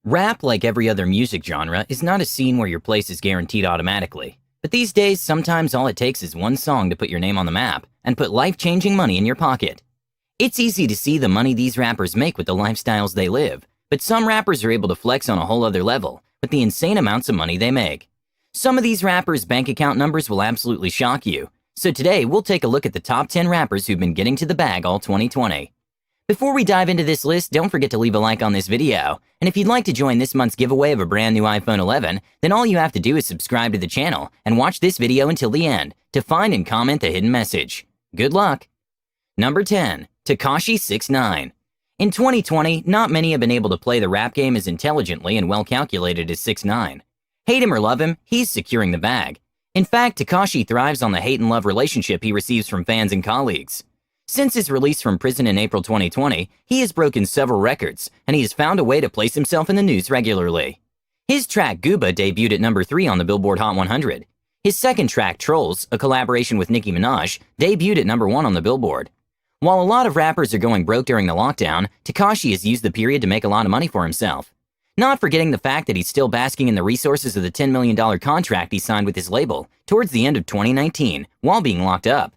Rap, like every other music genre, is not a scene where your place is guaranteed automatically. But these days, sometimes all it takes is one song to put your name on the map and put life-changing money in your pocket. It's easy to see the money these rappers make with the lifestyles they live, but some rappers are able to flex on a whole other level with the insane amounts of money they make. Some of these rappers' bank account numbers will absolutely shock you, so today we'll take a look at the top 10 rappers who've been getting to the bag all 2020. Before we dive into this list, don't forget to leave a like on this video, and if you'd like to join this month's giveaway of a brand new iPhone 11, then all you have to do is subscribe to the channel and watch this video until the end to find and comment the hidden message. Good luck! Number 10. Tekashi 6ix9ine. In 2020, not many have been able to play the rap game as intelligently and well-calculated as 6ix9ine. Hate him or love him, he's securing the bag. In fact, Tekashi thrives on the hate and love relationship he receives from fans and colleagues. Since his release from prison in April 2020, he has broken several records, and he has found a way to place himself in the news regularly. His track Gooba debuted at number 3 on the Billboard Hot 100. His second track, Trolls, a collaboration with Nicki Minaj, debuted at number 1 on the Billboard. While a lot of rappers are going broke during the lockdown, Tekashi has used the period to make a lot of money for himself. Not forgetting the fact that he's still basking in the resources of the $10 million contract he signed with his label towards the end of 2019 while being locked up.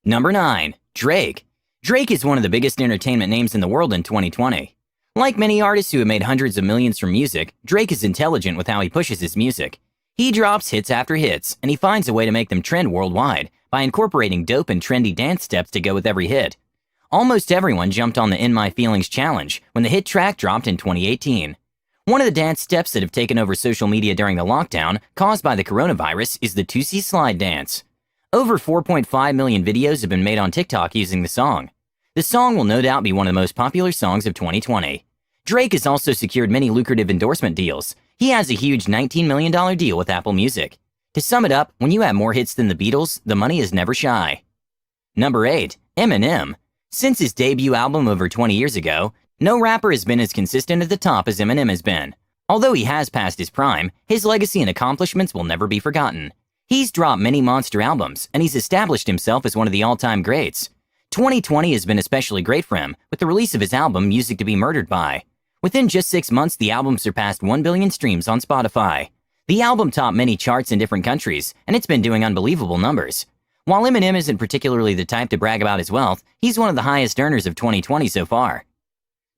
Number 9. Drake. Drake is one of the biggest entertainment names in the world in 2020. Like many artists who have made hundreds of millions from music, Drake is intelligent with how he pushes his music. He drops hits after hits, and he finds a way to make them trend worldwide by incorporating dope and trendy dance steps to go with every hit. Almost everyone jumped on the In My Feelings challenge when the hit track dropped in 2018. One of the dance steps that have taken over social media during the lockdown caused by the coronavirus is the Tootsie Slide dance. Over 4.5 million videos have been made on TikTok using the song. The song will no doubt be one of the most popular songs of 2020. Drake has also secured many lucrative endorsement deals. He has a huge $19 million deal with Apple Music. To sum it up, when you have more hits than the Beatles, the money is never shy. Number 8. Eminem. Since his debut album over 20 years ago, no rapper has been as consistent at the top as Eminem has been. Although he has passed his prime, his legacy and accomplishments will never be forgotten. He's dropped many monster albums, and he's established himself as one of the all-time greats. 2020 has been especially great for him, with the release of his album Music to Be Murdered By. Within just 6 months, the album surpassed 1 billion streams on Spotify. The album topped many charts in different countries, and it's been doing unbelievable numbers. While Eminem isn't particularly the type to brag about his wealth, he's one of the highest earners of 2020 so far.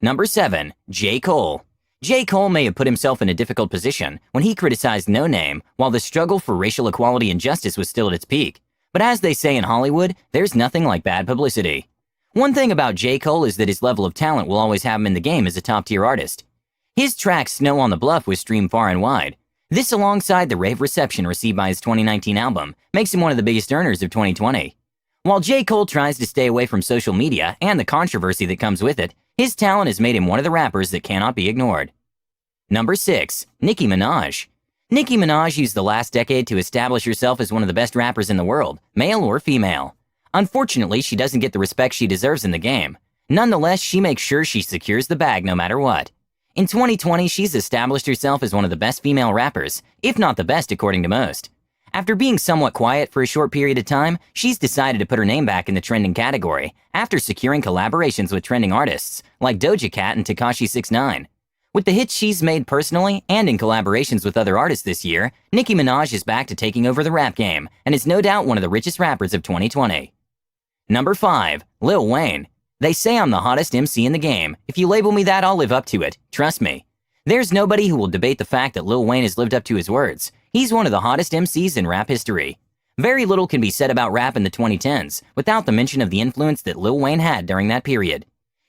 Number 7. J. Cole. J. Cole may have put himself in a difficult position when he criticized No Name while the struggle for racial equality and justice was still at its peak. But as they say in Hollywood, there's nothing like bad publicity. One thing about J. Cole is that his level of talent will always have him in the game as a top-tier artist. His track Snow on the Bluff was streamed far and wide. This, alongside the rave reception received by his 2019 album, makes him one of the biggest earners of 2020. While J. Cole tries to stay away from social media and the controversy that comes with it, his talent has made him one of the rappers that cannot be ignored. Number 6. Nicki Minaj. Nicki Minaj used the last decade to establish herself as one of the best rappers in the world, male or female. Unfortunately, she doesn't get the respect she deserves in the game. Nonetheless, she makes sure she secures the bag no matter what. In 2020, she's established herself as one of the best female rappers, if not the best according to most. After being somewhat quiet for a short period of time, she's decided to put her name back in the trending category after securing collaborations with trending artists like Doja Cat and Tekashi 6ix9ine. With the hits she's made personally and in collaborations with other artists this year, Nicki Minaj is back to taking over the rap game and is no doubt one of the richest rappers of 2020. Number 5. Lil Wayne. They say I'm the hottest MC in the game. If you label me that, I'll live up to it. Trust me. There's nobody who will debate the fact that Lil Wayne has lived up to his words. He's one of the hottest MCs in rap history. Very little can be said about rap in the 2010s without the mention of the influence that Lil Wayne had during that period.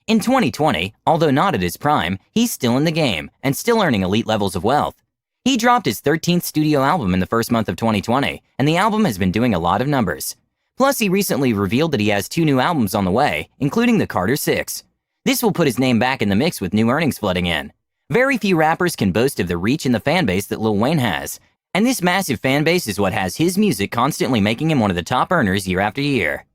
In 2020, although not at his prime, he's still in the game and still earning elite levels of wealth. He dropped his 13th studio album in the first month of 2020, and the album has been doing a lot of numbers. Plus, he recently revealed that he has 2 new albums on the way, including the Carter 6. This will put his name back in the mix with new earnings flooding in. Very few rappers can boast of the reach and the fan base that Lil Wayne has, and this massive fan base is what has his music constantly making him one of the top earners year after year.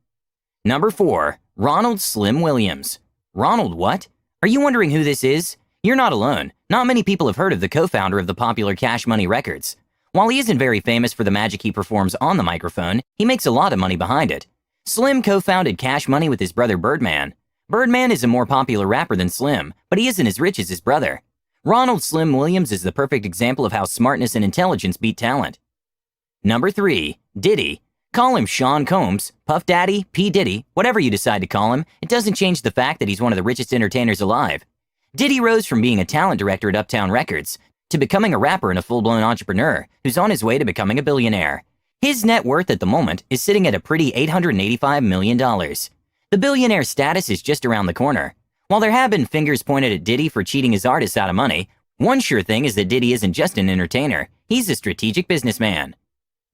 Number 4. Ronald Slim Williams. Ronald what? Are you wondering who this is? You're not alone. Not many people have heard of the co-founder of the popular Cash Money Records. While he isn't very famous for the magic he performs on the microphone, he makes a lot of money behind it. Slim co-founded Cash Money with his brother Birdman. Birdman is a more popular rapper than Slim, but he isn't as rich as his brother. Ronald Slim Williams is the perfect example of how smartness and intelligence beat talent. Number 3. Diddy. Call him Sean Combs, Puff Daddy, P. Diddy, whatever you decide to call him, it doesn't change the fact that he's one of the richest entertainers alive. Diddy rose from being a talent director at Uptown Records to becoming a rapper and a full-blown entrepreneur who's on his way to becoming a billionaire. His net worth at the moment is sitting at a pretty $885 million. The billionaire status is just around the corner. While there have been fingers pointed at Diddy for cheating his artists out of money, one sure thing is that Diddy isn't just an entertainer, he's a strategic businessman.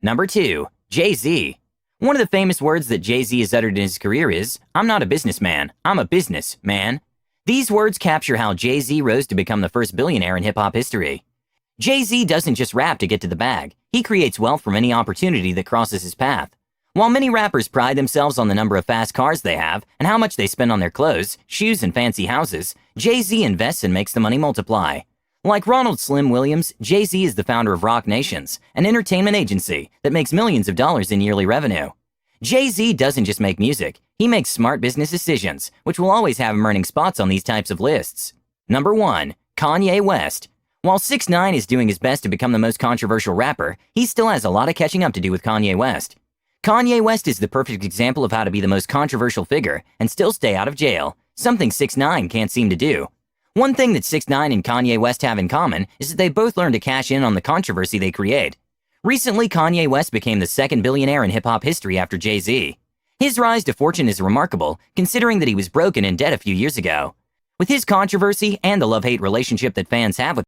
Number 2. Jay-Z. One of the famous words that Jay-Z has uttered in his career is, "I'm not a businessman, I'm a businessman." These words capture how Jay-Z rose to become the first billionaire in hip-hop history. Jay-Z doesn't just rap to get to the bag, he creates wealth from any opportunity that crosses his path. While many rappers pride themselves on the number of fast cars they have and how much they spend on their clothes, shoes, and fancy houses, Jay-Z invests and makes the money multiply. Like Ronald Slim Williams, Jay-Z is the founder of Roc Nations, an entertainment agency that makes millions of dollars in yearly revenue. Jay-Z doesn't just make music, he makes smart business decisions, which will always have him earning spots on these types of lists. Number 1. Kanye West. While 6ix9ine is doing his best to become the most controversial rapper, he still has a lot of catching up to do with Kanye West. Kanye West is the perfect example of how to be the most controversial figure and still stay out of jail, something 6ix9ine can't seem to do. One thing that 6ix9ine and Kanye West have in common is that they both learn to cash in on the controversy they create. Recently, Kanye West became the second billionaire in hip-hop history after Jay-Z. His rise to fortune is remarkable, considering that he was broke and in debt a few years ago. With his controversy and the love-hate relationship that fans have with